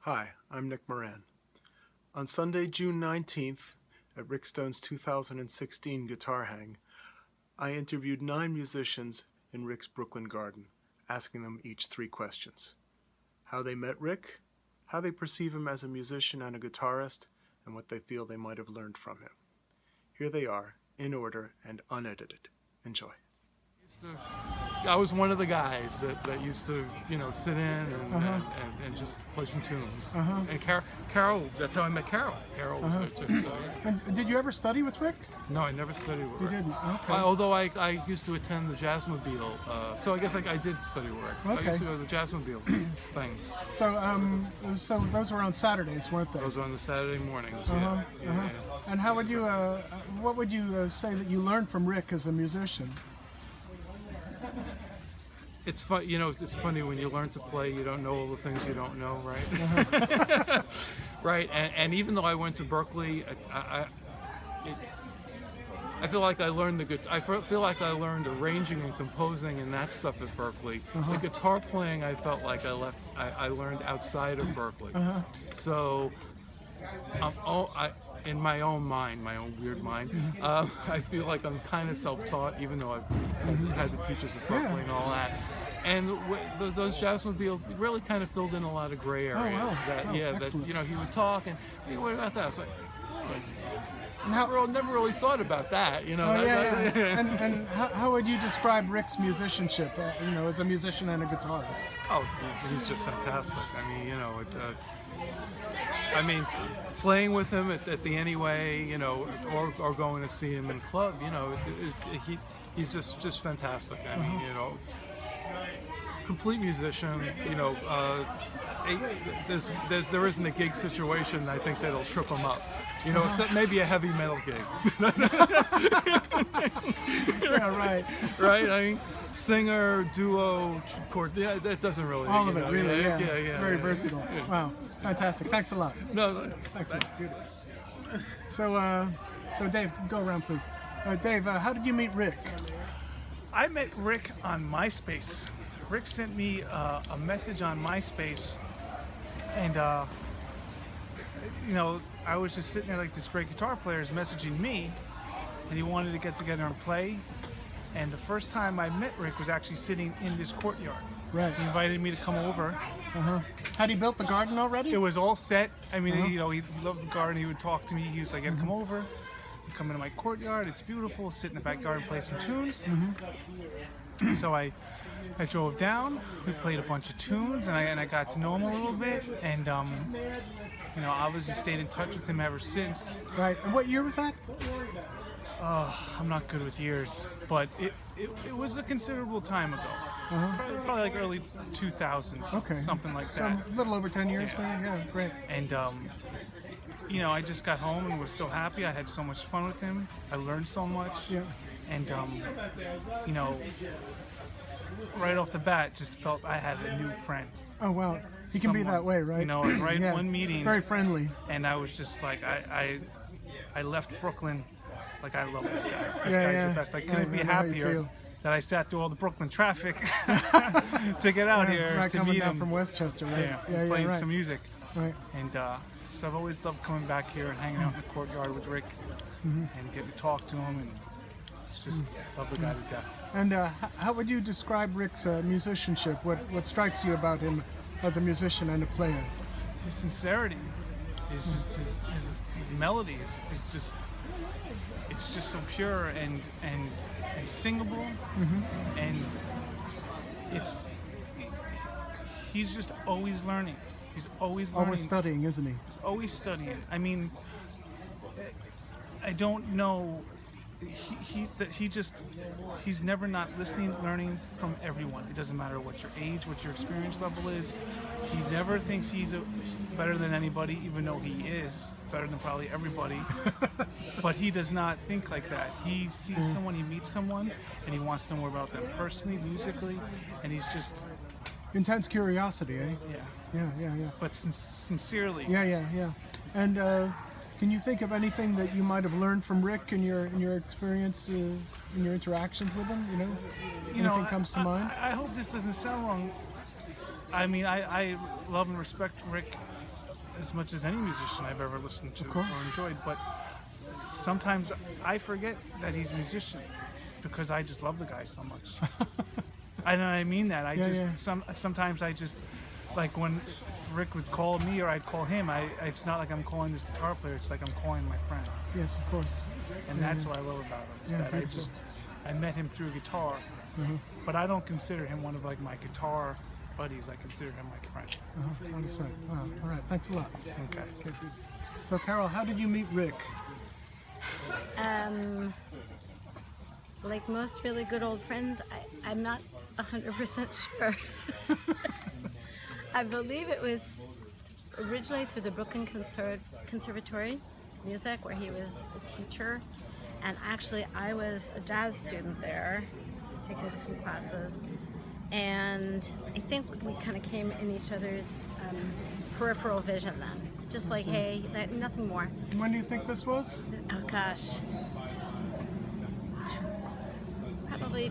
Hi, I'm Nick Moran. On Sunday, June 19th, at Rick Stone's 2016 Guitar Hang, I interviewed 9 musicians in Rick's Brooklyn garden, asking them each 3 questions. How they met Rick, how they perceive him as a musician and a guitarist, and what they feel they might have learned from him. Here they are, in order and unedited. Enjoy. I was one of the guys that used to, sit in and just play some tunes. And Carol, that's how I met Carol. Carol was there too. So, yeah. And did you ever study with Rick? No, I never studied with You Rick. didn't? Okay. Although I used to attend the Jazzmobile, so I guess I did study with Rick. Okay. I used to go to the Jazzmobile things. So those were on Saturdays, weren't they? Those were on the Saturday mornings. Yeah. And how would you, what would you say that you learned from Rick as a musician? It's fun, it's funny when you learn to play, you don't know all the things you don't know, right? Right, and even though I went to Berkeley, I feel like I learned I learned arranging and composing and that stuff at Berkeley. The guitar playing, I felt like I learned outside of Berkeley. So, in my own mind, my own weird mind, I feel like I'm kind of self-taught, even though I've had the teachers at Berkeley and all that. And those Jazzmobile really kind of filled in a lot of gray areas. Excellent. He would talk and, hey, what about that? I was like, never really thought about that, And how would you describe Rick's musicianship, as a musician and a guitarist? Oh, he's just fantastic. Playing with him at the Anyway, or going to see him in club, he's just fantastic. Complete musician. There isn't a gig situation I think that'll trip him up. Except maybe a heavy metal gig. Yeah, right. Right? Singer, duo, chord, that doesn't really... All of it, really, yeah. Very yeah. versatile. Yeah. Wow, fantastic. Thanks a lot. No, Thanks. So Dave, go around, please. Dave, how did you meet Rick? I met Rick on MySpace. Rick sent me a message on MySpace, and I was just sitting there like this great guitar player is messaging me, and he wanted to get together and play. And the first time I met Rick was actually sitting in this courtyard. Right. He invited me to come over. Had he built the garden already? It was all set. He loved the garden. He would talk to me. He was like, "I gotta come over. You come into my courtyard. It's beautiful. Sit in the backyard and play some tunes." So I drove down. We played a bunch of tunes, and I got to know him a little bit. And obviously stayed in touch with him ever since. Right. And what year was that? I'm not good with years, but it was a considerable time ago. Probably like early 2000s. Okay. Something like So that. a little over 10 years, Yeah. maybe? Yeah, great. And I just got home and was so happy. I had so much fun with him. I learned so much. Yeah. And right off the bat, just felt I had a new friend. Oh, wow. He can be Someone, that way, right? Right Yeah. in one meeting. Very friendly. And I was just like, I left Brooklyn. Like, I love this guy. This Yeah, guy's yeah. the best. I couldn't be I know how you happier feel. that I sat through all the Brooklyn traffic to get out here Right, to coming meet down him. from Westchester, right? Playing right. some music. Right. And so I've always loved coming back here and hanging out in the courtyard with Rick and getting to talk to him. And it's just love the guy to death. And how would you describe Rick's musicianship? What strikes you about him as a musician and a player? His sincerity, just his melodies. It's just so pure and singable, and he's just always learning. He's always learning. Always studying, isn't he? He's always studying. I don't know. He's never not listening, learning from everyone. It doesn't matter what your age, what your experience level is. He never thinks he's better than anybody, even though he is better than probably everybody. But he does not think like that. He sees someone, he meets someone, and he wants to know more about them personally, musically, and he's just Intense curiosity, eh? yeah. Yeah. But sincerely. Yeah. And can you think of anything that you might have learned from Rick in your experience, in your interactions with him? Anything comes to mind? I hope this doesn't sound wrong. I love and respect Rick as much as any musician I've ever listened to Of or course. enjoyed, but sometimes I forget that he's a musician because I just love the guy so much. I mean that. Yeah. Sometimes I just, like when Rick would call me or I'd call him, it's not like I'm calling this guitar player, it's like I'm calling my friend. Yes, of course. And that's what I love about him, is Yeah, that beautiful. I met him through guitar, but I don't consider him one of like my guitar buddies. I consider him my friend. What do you say? Wow. All right. Thanks a lot. Okay. So, Carol, how did you meet Rick? Like most really good old friends, I'm not 100% sure. I believe it was originally through the Brooklyn Conservatory Music, where he was a teacher. And actually, I was a jazz student there, taking some classes. And I think we kind of came in each other's peripheral vision then. Just like, hey, nothing more. When do you think this was? Oh gosh. Probably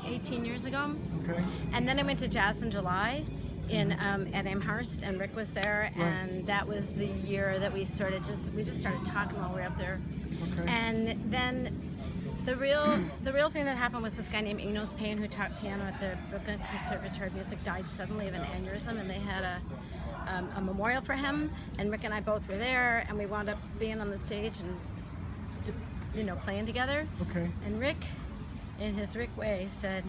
18 years ago. Okay. And then I went to Jazz in July at Amherst, and Rick was there, Right. and that was the year that we just started talking while we were up there. Okay. And then the real thing that happened was this guy named Enos Payne, who taught piano at the Brooklyn Conservatory of Music, died suddenly of an aneurysm, and they had a memorial for him, and Rick and I both were there, and we wound up being on the stage and playing together. Okay. And Rick, in his Rick way, said,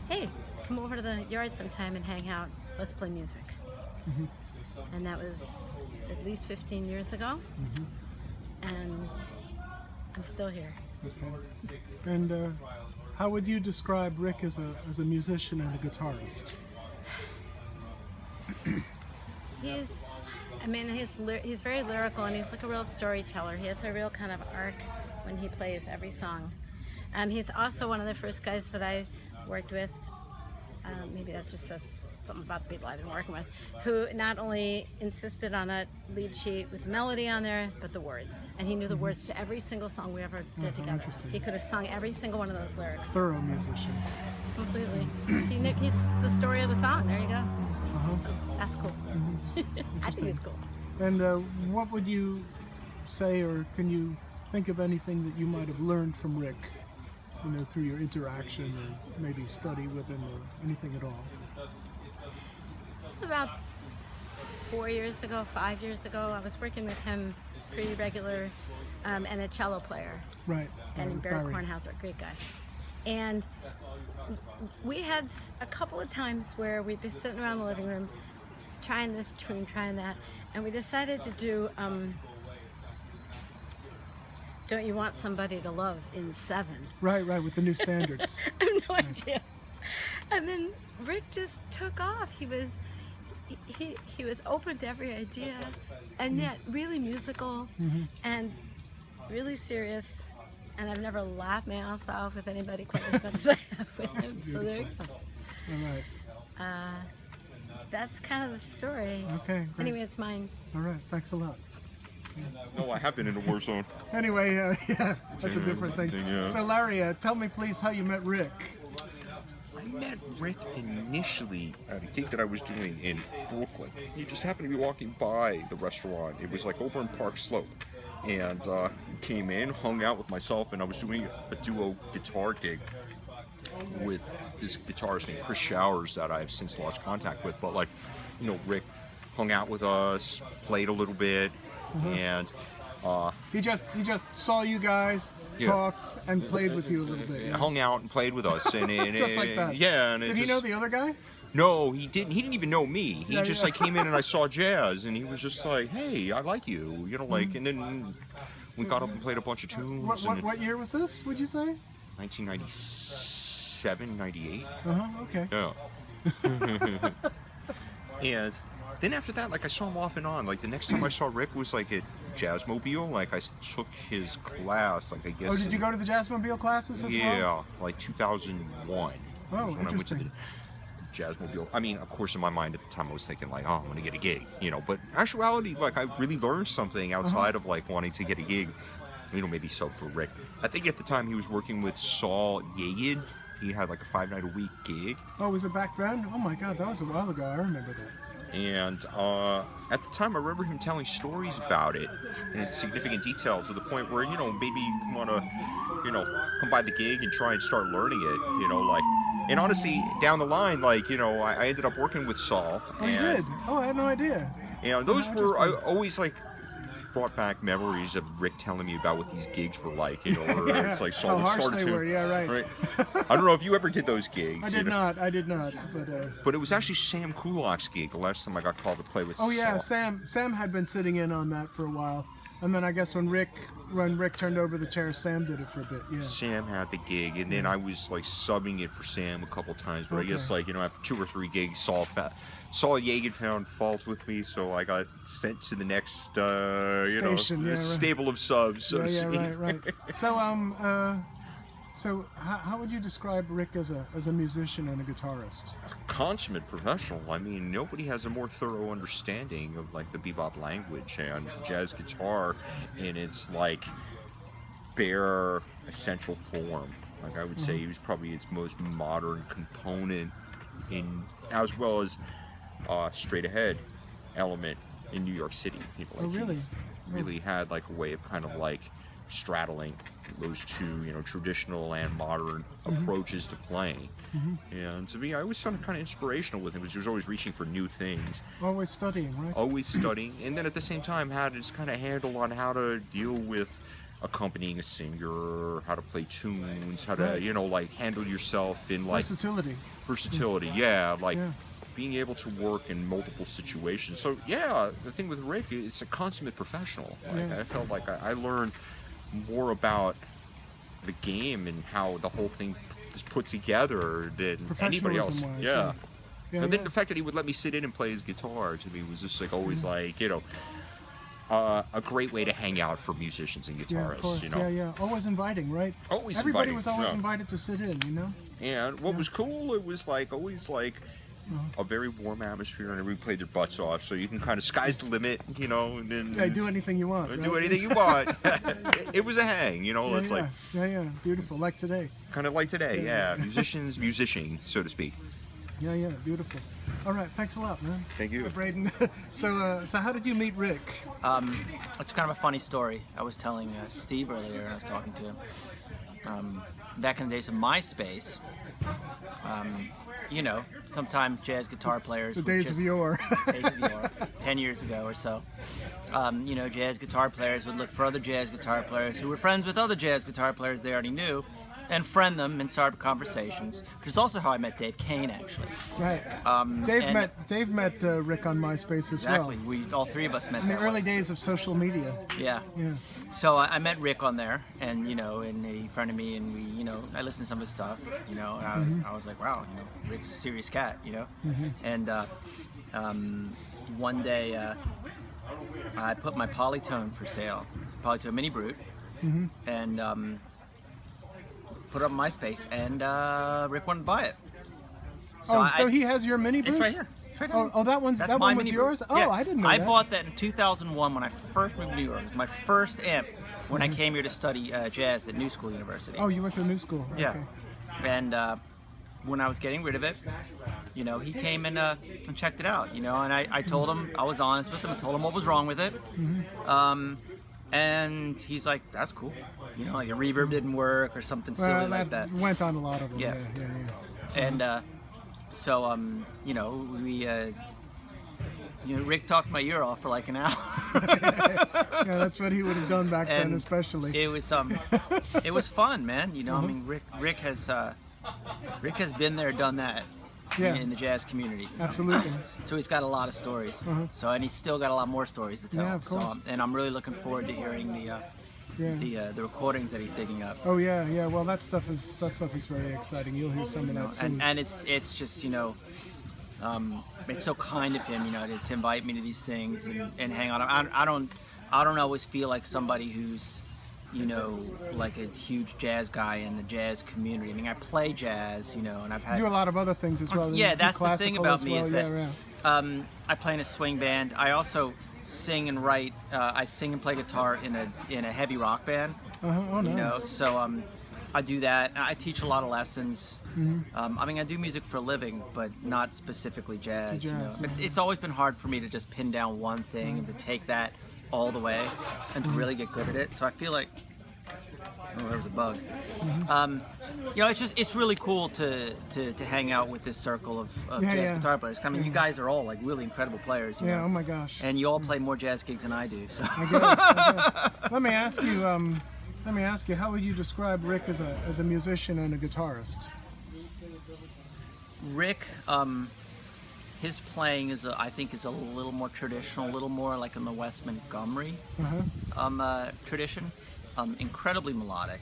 "Hey, come over to the yard sometime and hang out. Let's play music." And that was at least 15 years ago, and I'm still here. Okay. And how would you describe Rick as a musician and a guitarist? He's very lyrical, and he's like a real storyteller. He has a real kind of arc when he plays every song. He's also one of the first guys that I worked with. Maybe that just says something about the people I've been working with, who not only insisted on a lead sheet with melody on there, but the words. And he knew the words to every single song we ever did together. Interesting. He could have sung every single one of those lyrics Thorough musician. completely. He's the story of the song. There you go. So that's cool. I think it's cool. And what would you say, or can you think of anything that you might have learned from Rick, through your interaction or maybe study with him or anything at all? It's about 5 years ago, I was working with him pretty regular, and a cello player, Right. a guy named Barry Kornhauser, great guy. And we had a couple of times where we'd be sitting around the living room trying this tune, trying that, and we decided to do Don't You Want Somebody to Love in 7. Right, with the new standards. I have no idea. And then Rick just took off. He was open to every idea, and yet really musical and really serious. And I've never laughed my ass off with anybody quite as much as I have with him. So there you go. All right. That's kind of the story. Okay, great. Anyway, it's mine. All right, thanks a lot. No, I have been in a war zone. Anyway, yeah, that's a different thing. Yeah. So Larry, tell me please how you met Rick. I met Rick initially at a gig that I was doing in Brooklyn. He just happened to be walking by the restaurant. It was like over in Park Slope. And he came in, hung out with myself, and I was doing a duo guitar gig with this guitarist named Chris Showers that I've since lost contact with. But Rick hung out with us, played a little bit, and He just saw you guys, Yeah. talked, and played with you a little bit. Yeah? hung out and played with us. And Just like that. Yeah. And Did he know the other guy? No, he didn't. He didn't even know me. He Yeah, just yeah. came in and I saw jazz, and he was just like, "Hey, I like you," And then we got up and played a bunch of tunes. What year was this? Would you say? 1997, 98. Okay. Yeah. And then after that, I saw him off and on. The next time I saw Rick was at Jazzmobile. I took his class. I guess. Oh, did you go to the Jazzmobile classes as well? Yeah, 2001. Oh, was when I went to the interesting. Jazzmobile. I mean, of course, in my mind at the time, I was thinking oh, I'm gonna get a gig, But in actuality, I really learned something outside of wanting to get a gig. Maybe so for Rick. I think at the time he was working with Saul Yagid. He had a 5-night-a-week gig. Oh, was it back then? Oh my God, that was a while ago. I remember that. And at the time, I remember him telling stories about it in significant detail to the point where, maybe you want to, come by the gig and try and start learning it, like. And honestly, down the line, I ended up working with Saul. Oh, you did? Oh, I had no idea. Those were Interesting. always brought back memories of Rick telling me about what these gigs were like, or Yeah. it's like Saul How would harsh start they to. were, yeah, right. I don't know if you ever did those gigs. I did not, but... But it was actually Sam Kulak's gig the last time I got called to play with Saul. Oh yeah, Sam had been sitting in on that for a while, and then I guess when Rick turned over the chair, Sam did it for a bit. Yeah. Sam had the gig, and then I was subbing it for Sam a couple times. But I guess after 2 or 3 gigs, Saul Yeagan found fault with me, so I got sent to the next Station, yeah, right. stable of subs, so to speak. Right. So how would you describe Rick as a musician and a guitarist? Consummate professional. I mean, nobody has a more thorough understanding of the bebop language and jazz guitar in its bare essential form. I would say he was probably its most modern component, as well as straight ahead element in New York City. Oh, really? He really had a way of kind of straddling those two, traditional and modern approaches to playing. And to me, I always found it kind of inspirational with him, because he was always reaching for new things. Always studying, right? Always studying, and then at the same time had his kind of handle on how to deal with accompanying a singer, how to play tunes, how to, handle yourself in versatility. Yeah, being able to work in multiple situations. So yeah, the thing with Rick, it's a consummate professional. I felt like I learned more about the game and how the whole thing is put together than anybody else. Professionalism-wise, Yeah. Yeah, And then the fact that he would let me sit in and play his guitar, to me, was just always a great way to hang out for musicians and Yeah, of course. guitarists. Yeah. Always inviting, right? Always Everybody inviting, was always yeah. invited to sit in. And what was cool, it was always a very warm atmosphere, and everybody played their butts off, so you can kind of, sky's the limit, and then Yeah, do anything you want. do right? anything you want. It was a hang, it's Yeah, beautiful, like today. kind of like today, yeah. Musician, so to speak. Yeah, beautiful. All right, thanks a lot, man. Thank you. Braden. So how did you meet Rick? It's kind of a funny story. I was telling Steve earlier, and I was talking to him. Back in the days of MySpace, sometimes jazz guitar players The would days just, of yore. days of yore, 10 years ago or so. Jazz guitar players would look for other jazz guitar players who were friends with other jazz guitar players they already knew, and friend them and start conversations. Which is also how I met Dave Kane, actually. Right. Dave met Rick on MySpace as Exactly. well. We all 3 of us met In the that early way. days of social media. Yeah. Yeah. So I met Rick on there, and and he friended me, and we, I listened to some of his stuff, and I was like, wow, Rick's a serious cat, And one day I put my Polytone for sale, Polytone Mini Brute, and put it up on MySpace, and Rick wanted to buy it. So he has your mini It's brute? right here. It's right here. Oh, that one That's was my Mini yours? Brute. Oh, Yeah. I didn't know I that. bought that in 2001 when I first moved to New York. It was my first amp when I came here to study jazz at New School University. Oh, you went to new school. Yeah. Okay. And when I was getting rid of it, he came and checked it out, and I told him, I was honest with him, I told him what was wrong with it. And he's like, that's cool. Like a reverb didn't work or something silly like that. Went on a lot of them. Yeah. And so, Rick talked my ear off for like an hour. Yeah, that's what he would have done back then, And especially. It was it was fun, man. I mean, Rick has been there, done that Yeah. in the jazz community. Absolutely. So he's got a lot of stories. So, and he's still got a lot more stories to tell. Yeah, of course. So, and I'm really looking forward to hearing the recordings that he's digging up. Oh yeah. Well, that stuff is very exciting. You'll hear some of that soon. And it's just it's so kind of him, to invite me to these things and hang out. I don't always feel like somebody who's like a huge jazz guy in the jazz community. I mean, I play jazz, and I've had. You do a lot of other things as well. Yeah, You do that's the thing classical about as me well. is that Yeah. I play in a swing band. I also sing and write. I sing and play guitar in a heavy rock band. Oh, nice. So I do that. I teach a lot of lessons. I mean, I do music for a living, but not specifically jazz. You know, jazz, it's always been hard for me to just pin down one thing and to take that all the way and to really get good at it. So I feel like, oh, there was a bug. You know, it's really cool to hang out with this circle of jazz guitar players. I mean, you guys are all like really incredible players. You know? Oh my gosh. And you all play more jazz gigs than I do. So I guess. Let me ask you, how would you describe Rick as a musician and a guitarist? Rick, his playing I think is a little more traditional, a little more like in the West Montgomery tradition. Incredibly melodic.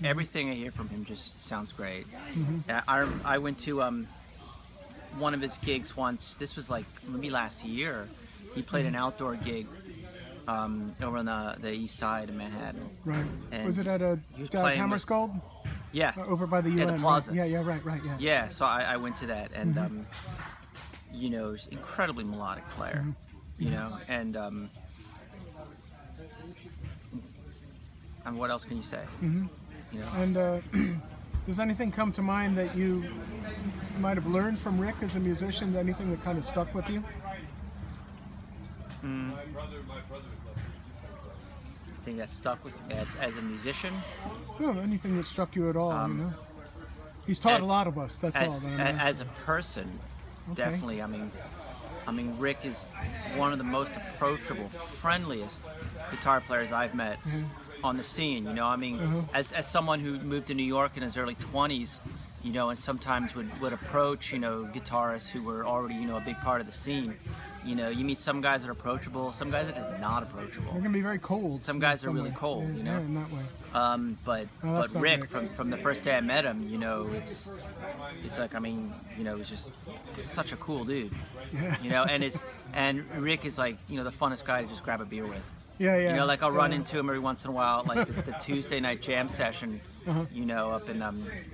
Everything I hear from him just sounds great. I went to one of his gigs once. This was like maybe last year. He played an outdoor gig over on the east side of Manhattan. Right. And Was it at he was playing with- Hammerskull? Yeah. Over by the UN. Yeah, the plaza. Right? Yeah, right, yeah. Yeah, so I went to that, and you know, he's an incredibly melodic player. You know, and what else can you say? You know, And does anything come to mind that you might have learned from Rick as a musician? Anything that kind of stuck with you? thing that stuck with me as a musician. No, anything that struck you at all, you know? He's taught a lot of us, that's all. As a person, definitely. I mean, Rick is one of the most approachable, friendliest guitar players I've met on the scene. You know, I mean, as someone who moved to New York in his early 20s, you know, and sometimes would approach, you know, guitarists who were already, you know, a big part of the scene. You know, you meet some guys that are approachable, some guys that are just not approachable. They're gonna be very cold. Some guys are really cold, yeah, you know. Yeah, in that way. But not Rick, Rick. from the first day I met him, you know, it's like, I mean, you know, he's just such a cool dude. Yeah. You know, and Rick is like, you know, the funnest guy to just grab a beer with. Yeah, yeah. You know, like I'll run into him every once in a while, like the Tuesday night jam session, you know, up in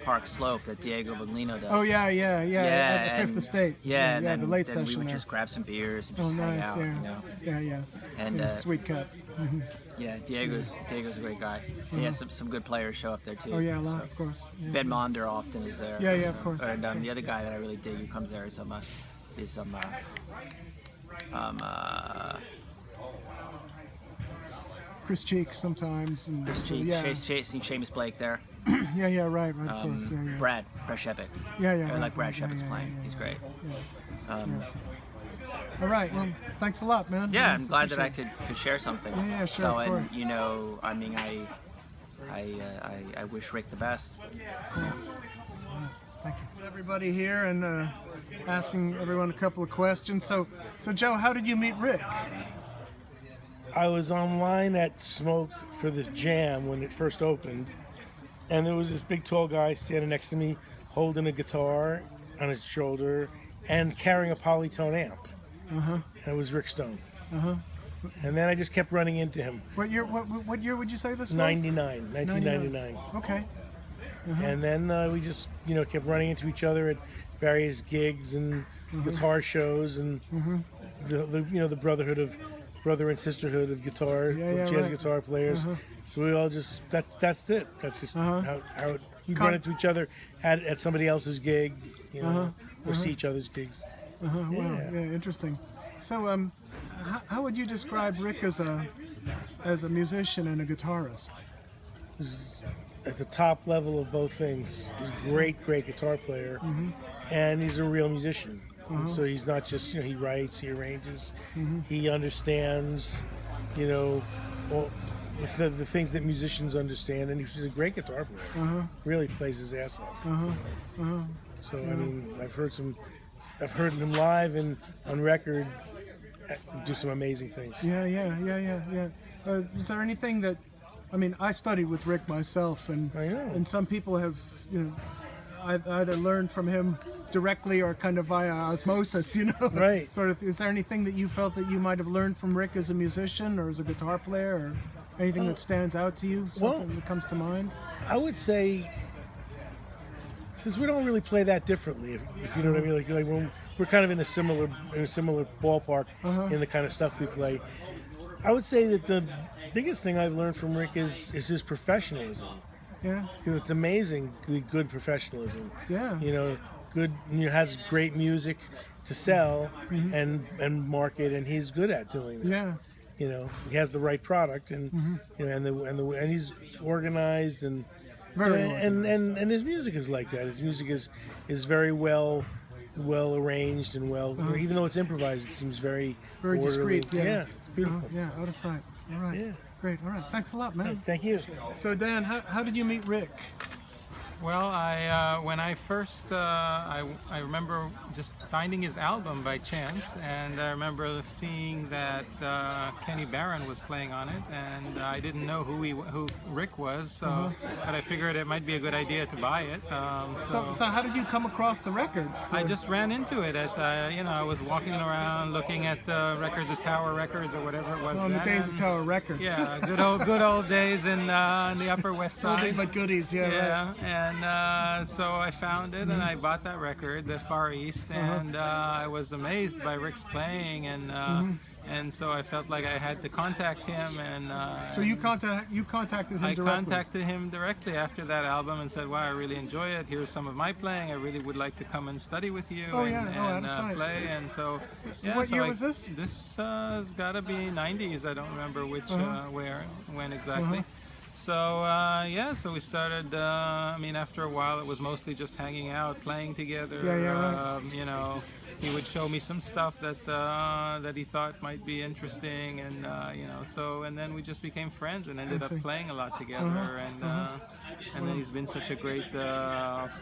Park Slope that Diego Viglino does. Oh yeah, at the Fifth and- Estate. Yeah, and then, the late then session we would there. just grab some beers and Oh, just hang nice, out, yeah. you know. Yeah. And Yeah, sweet cut. yeah, Diego's a great guy. He has some good players show up there too. Oh yeah, a lot, so. of course. Yeah. Ben Monder often is there. Yeah, of course. And the other guy that I really dig who comes there is Chris Cheek sometimes. And Seen Seamus Blake there. yeah, right, of course. Yeah. Brad Shepard. Yeah, I right, like Brad right, Shepard's yeah, playing. yeah, He's yeah, great. All right, well, thanks a lot, man. Yeah, I'm glad that Appreciate I could share something. Yeah, sure, So, of and course. you know, I mean, I wish Rick the best. Thank you. Everybody here and asking everyone a couple of questions. So Joe, how did you meet Rick? I was online at Smoke for this jam when it first opened, and there was this big tall guy standing next to me holding a guitar on his shoulder and carrying a polytone amp. And it was Rick Stone. And then I just kept running into him. What year would you say this was? 1999. Okay. And then we just, you know, kept running into each other at various gigs and guitar shows and the you know, the brother and sisterhood of guitar, jazz right. guitar players. So we all just that's it. That's just how we run into each other at somebody else's gig, you know, or see each other's gigs. Wow. Yeah, interesting. So how would you describe Rick as a musician and a guitarist? At the top level of both things. He's a great guitar player, and he's a real musician. So he's not just, you know, he writes, he arranges, he understands, you know, all the things that musicians understand, and he's a great guitar player. Really plays his ass off. So I mean, I've heard him live and on record do some amazing things. Yeah. Is there anything that, I mean, I studied with Rick myself, and I know. and some people have, you know, either learned from him directly or kind of via osmosis, you know. Right. Sort of. Is there anything that you felt that you might have learned from Rick as a musician or as a guitar player, or anything that stands out to you? Something that comes to mind? I would say, since we don't really play that differently, if you know what I mean, like we're kind of in a similar ballpark in the kind of stuff we play. I would say that the biggest thing I've learned from Rick is his professionalism. Yeah. Because it's amazing the good professionalism. Yeah. You know, good. Has great music to sell and market, and he's good at doing that. Yeah. You know, he has the right product, and you know, and he's organized and Very and his music is like that. His music is very well arranged and well. You know, even though it's improvised, it seems very Very orderly. discreet. Yeah. It's beautiful. Yeah. Out of sight. All right. Yeah. Great. All right. Thanks a lot, man. Thank you. So Dan, how did you meet Rick? Well, when I first, I remember just finding his album by chance, and I remember seeing that Kenny Barron was playing on it, and I didn't know who Rick was, so but I figured it might be a good idea to buy it. So how did you come across the records? I just ran into it at, I was walking around looking at the records, the Tower Records or whatever it was. on the then, days of and- Tower Records. Yeah, good old days in the Upper West Side. Nothing but goodies. Yeah. Right. Yeah, and so I found it and I bought that record, The Far East, and I was amazed by Rick's playing, and so I felt like I had to contact him, and So you contacted him I directly. contacted him directly after that album and said, "Wow, I really enjoy it. Here's some of my playing. I really would like to come and study with you Oh, and, yeah. Oh, and out of sight. play." And so, yeah. What so year I- was this? This has got to be 90s. I don't remember which, when exactly. So so we started. After a while, it was mostly just hanging out, playing together. Yeah, right. He would show me some stuff that he thought might be interesting, and and then we just became friends and ended up see. playing a lot together, and then he's been such a great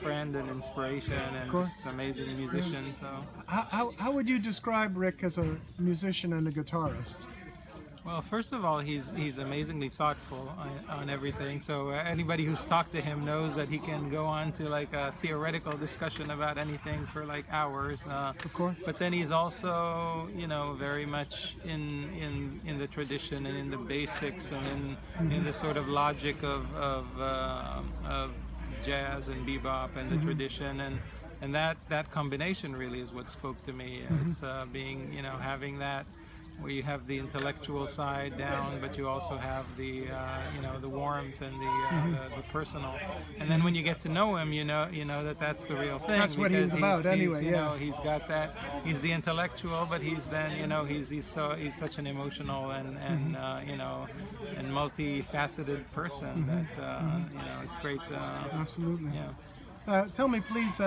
friend and inspiration, and course. just amazing musician. So. How would you describe Rick as a musician and a guitarist? Well, first of all, he's amazingly thoughtful on everything. So anybody who's talked to him knows that he can go on to like a theoretical discussion about anything for like hours. Of course. But then he's also, very much in the tradition and in the basics and in the sort of logic of jazz and bebop and the tradition and that combination really is what spoke to me. It's being, having that. Where you have the intellectual side down, but you also have the the warmth and the personal. And then when you get to know him, you know that's the real thing. That's what because he's about anyway, you yeah. know, he's got that. He's the intellectual, but he's then he's such an emotional and and multifaceted person that it's great. Absolutely. Yeah. Tell me, please,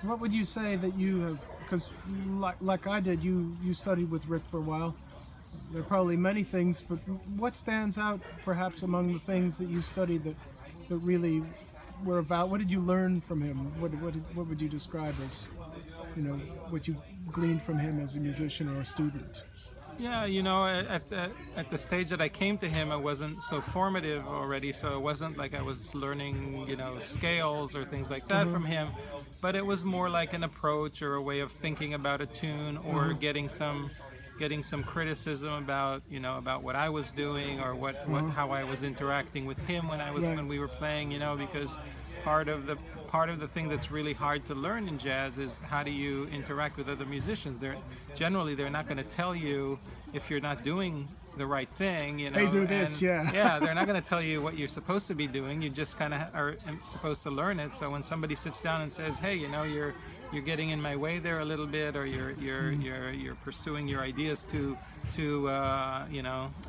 what would you say that you have? Because like I did, you studied with Rick for a while. There are probably many things, but what stands out perhaps among the things that you studied that really were about? What did you learn from him? What would you describe as, what you gleaned from him as a musician or a student? Yeah, at the stage that I came to him, it wasn't so formative already, so it wasn't like I was learning, scales or things like that from him, but it was more like an approach or a way of thinking about a tune or getting some criticism about, about what I was doing or how I was interacting with him when we were playing, because part of the thing that's really hard to learn in jazz is how do you interact with other musicians. They're not going to tell you if you're not doing the right thing, Hey, do this, yeah. Yeah, they're not going to tell you what you're supposed to be doing. You just kind of are supposed to learn it. So when somebody sits down and says, "Hey, you're getting in my way there a little bit," or you're pursuing your ideas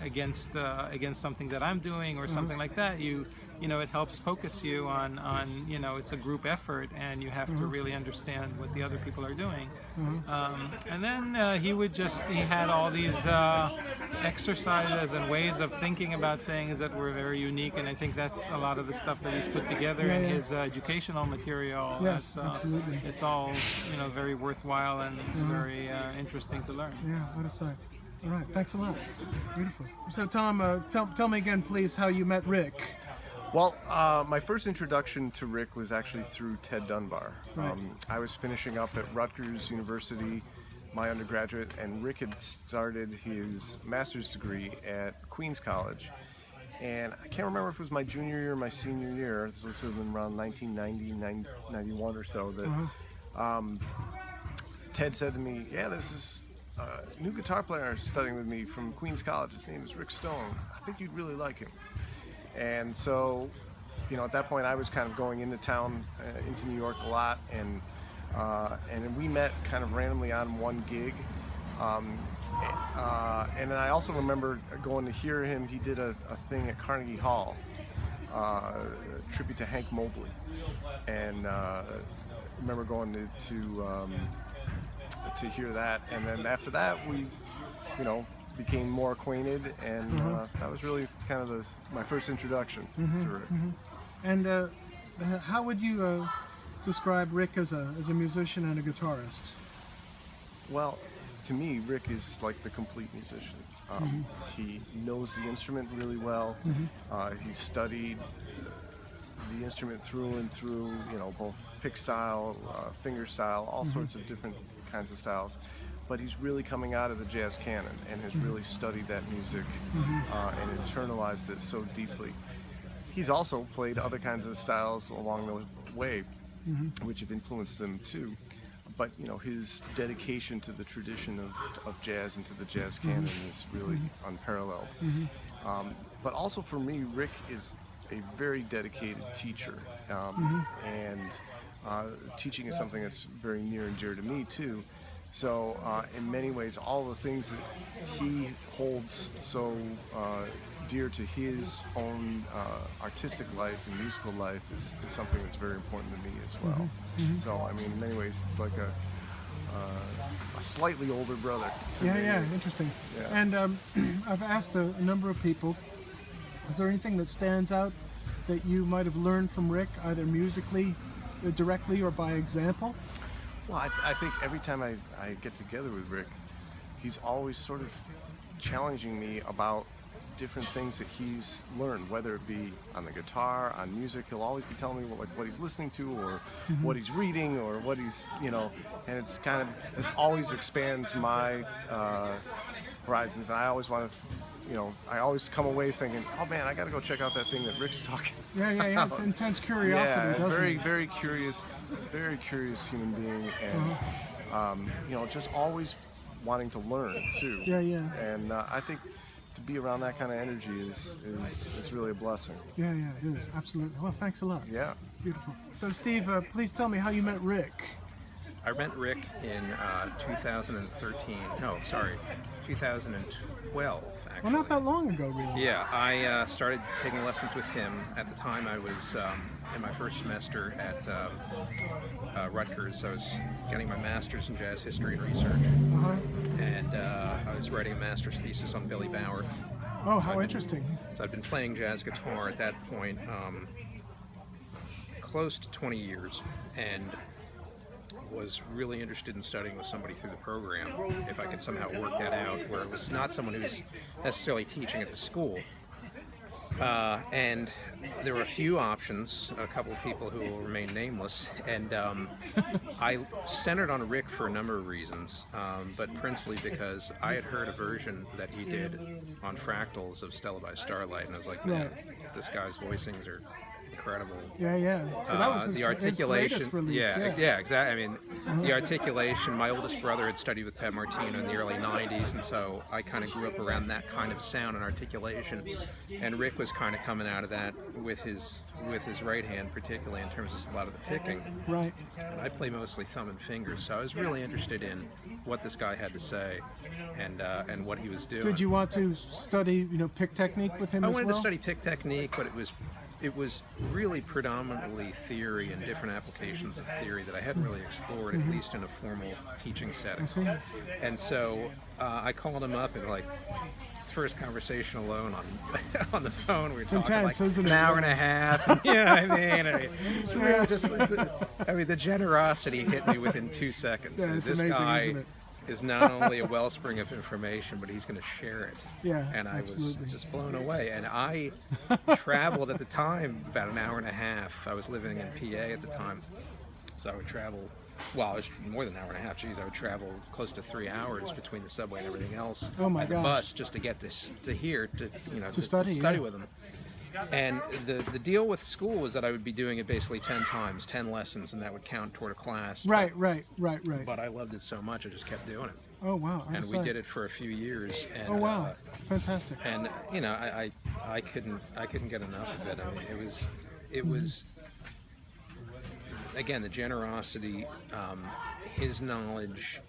against something that I'm doing or something like that, it helps focus you on it's a group effort and you have to really understand what the other people are doing. And then he had all these exercises and ways of thinking about things that were very unique, and I think that's a lot of the stuff that he's put together in his educational material. Yes, absolutely. It's all very worthwhile and very interesting to learn. Yeah, out of sight. All right, thanks a lot. Beautiful. So Tom, tell me again, please, how you met Rick. Well, my first introduction to Rick was actually through Ted Dunbar. Right. I was finishing up at Rutgers University, my undergraduate, and Rick had started his master's degree at Queens College. And I can't remember if it was my junior year or my senior year. This was around 1990, 91 or so. That Ted said to me, "Yeah, there's this new guitar player studying with me from Queens College. His name is Rick Stone. I think you'd really like him." And so at that point I was kind of going into town, into New York a lot, and then we met kind of randomly on one gig. And then I also remember going to hear him. He did a thing at Carnegie Hall, a tribute to Hank Mobley, and remember going to hear that. And then after that, we, became more acquainted, and that was really kind of my first introduction to Rick. And how would you describe Rick as a musician and a guitarist? Well, to me, Rick is like the complete musician. He knows the instrument really well. He studied the instrument through and through, both pick style, finger style, all sorts of different kinds of styles. But he's really coming out of the jazz canon and has really studied that music and internalized it so deeply. He's also played other kinds of styles along the way, which have influenced him too. But his dedication to the tradition of jazz and to the jazz canon is really unparalleled. But also for me, Rick is a very dedicated teacher, and teaching is something that's very near and dear to me too. So in many ways, all the things that he holds so dear to his own artistic life and musical life is something that's very important to me as well. So I mean, in many ways, it's like a slightly older brother to me. Interesting. Yeah. And I've asked a number of people, is there anything that stands out that you might have learned from Rick, either musically, directly, or by example? Well, I think every time I get together with Rick, he's always sort of challenging me about different things that he's learned, whether it be on the guitar, on music. He'll always be telling me what he's listening to, or what he's reading, or what he's, and it's kind of, it always expands my horizons. And I always want to, I always come away thinking, oh man, I got to go check out that thing that Rick's talking about. It's intense curiosity, Yeah, doesn't very, it? very curious human being, and just always wanting to learn too. And I think to be around that kind of energy is really a blessing. Yeah, it is, absolutely. Well, thanks a lot. Yeah. Beautiful. So, Steve, please tell me how you met Rick. I met Rick in 2013. No, sorry, 2012, actually. Well, not that long ago, really. Yeah, I started taking lessons with him. At the time, I was in my first semester at Rutgers. I was getting my master's in jazz history and research, and I was writing a master's thesis on Billy Bauer. Oh, how interesting. So I'd been playing jazz guitar at that point close to 20 years, and was really interested in studying with somebody through the program, if I could somehow work that out, where it was not someone who was necessarily teaching at the school. And there were a few options, a couple of people who will remain nameless, and I centered on Rick for a number of reasons, but principally because I had heard a version that he did on fractals of Stella by Starlight, and I was like, man, this guy's voicings are incredible. Yeah. So that was the articulation. his latest release. Yeah, exactly. I mean, the articulation. My oldest brother had studied with Pat Martino in the early '90s, and so I kind of grew up around that kind of sound and articulation. And Rick was kind of coming out of that with his right hand, particularly in terms of a lot of the picking. Right. And I play mostly thumb and fingers, so I was really interested in what this guy had to say and what he was doing. Did you want to study, pick technique with him I as well? wanted to study pick technique, but it was really predominantly theory and different applications of theory that I hadn't really explored, at least in a formal teaching setting. I see. And so I called him up, and first conversation alone on the phone, we were talking intense, like isn't an it? hour and a half. You know what I mean? It's really just, the generosity hit me within 2 seconds. Yeah, it's This amazing, guy isn't it? is not only a wellspring of information, but he's going to share it. Yeah, and I absolutely. was just blown away. And I traveled at the time about an hour and a half. I was living in PA at the time, so I would travel. Well, it was more than an hour and a half. Geez, I would travel close to 3 hours between the subway and everything else. Oh my and the gosh. bus just to get to here to study, with him. And the deal with school was that I would be doing it basically 10 times, 10 lessons, and that would count toward a class. Right. But I loved it so much, I just kept doing it. Oh wow. And we did it for a few years. And, Oh wow. Fantastic. And I couldn't get enough of it. I mean, it was, again, the generosity, his knowledge,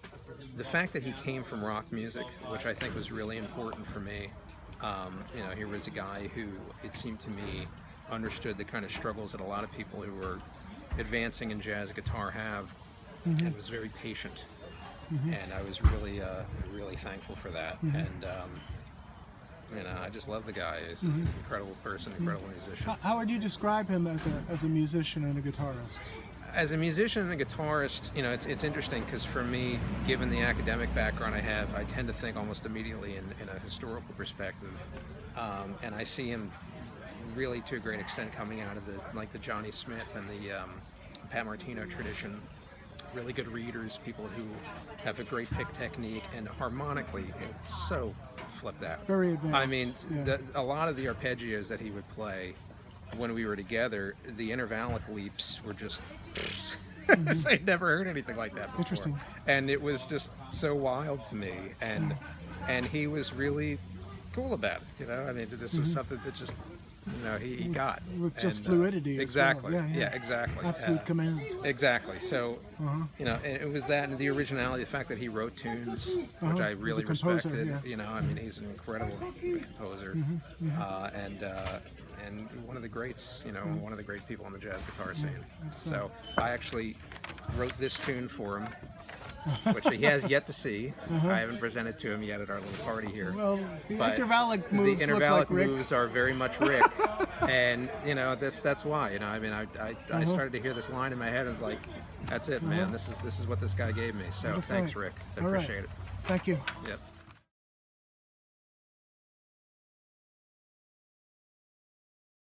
the fact that he came from rock music, which I think was really important for me. You know, here was a guy who, it seemed to me, understood the kind of struggles that a lot of people who were advancing in jazz guitar have, and was very patient. And I was really, really thankful for that. And you know, I just love the guy. He's an incredible person, incredible musician. How would you describe him as a musician and a guitarist? As a musician and a guitarist, you know, it's interesting because for me, given the academic background I have, I tend to think almost immediately in a historical perspective, and I see him really to a great extent coming out of the Johnny Smith and the Pat Martino tradition. Really good readers, people who have a great pick technique, and harmonically, it's so flipped out. Very advanced. I mean, yeah. a lot of the arpeggios that he would play when we were together, the intervallic leaps were just I'd never heard anything like that before. Interesting. And it was just so wild to me, and he was really cool about it, you know. I mean, this was something that just, you know, he got With just and, fluidity. exactly. As well. Yeah, exactly. Absolute command. Exactly. So, you know, and it was that, and the originality, the fact that he wrote tunes, which I really composer, respected. yeah. You know, I mean, he's an incredible composer, and one of the greats. You know, one of the great people on the jazz guitar scene. So I actually wrote this tune for him, which he has yet to see. I haven't presented to him yet at our little party here. Well, the But intervallic moves the look intervallic like Rick. moves are very much Rick, and you know that's why. You know, I mean, I started to hear this line in my head, and was like, "That's it, man. This is what this guy gave me." So That's thanks, right. Rick. I All right. appreciate it. Thank you. Yep.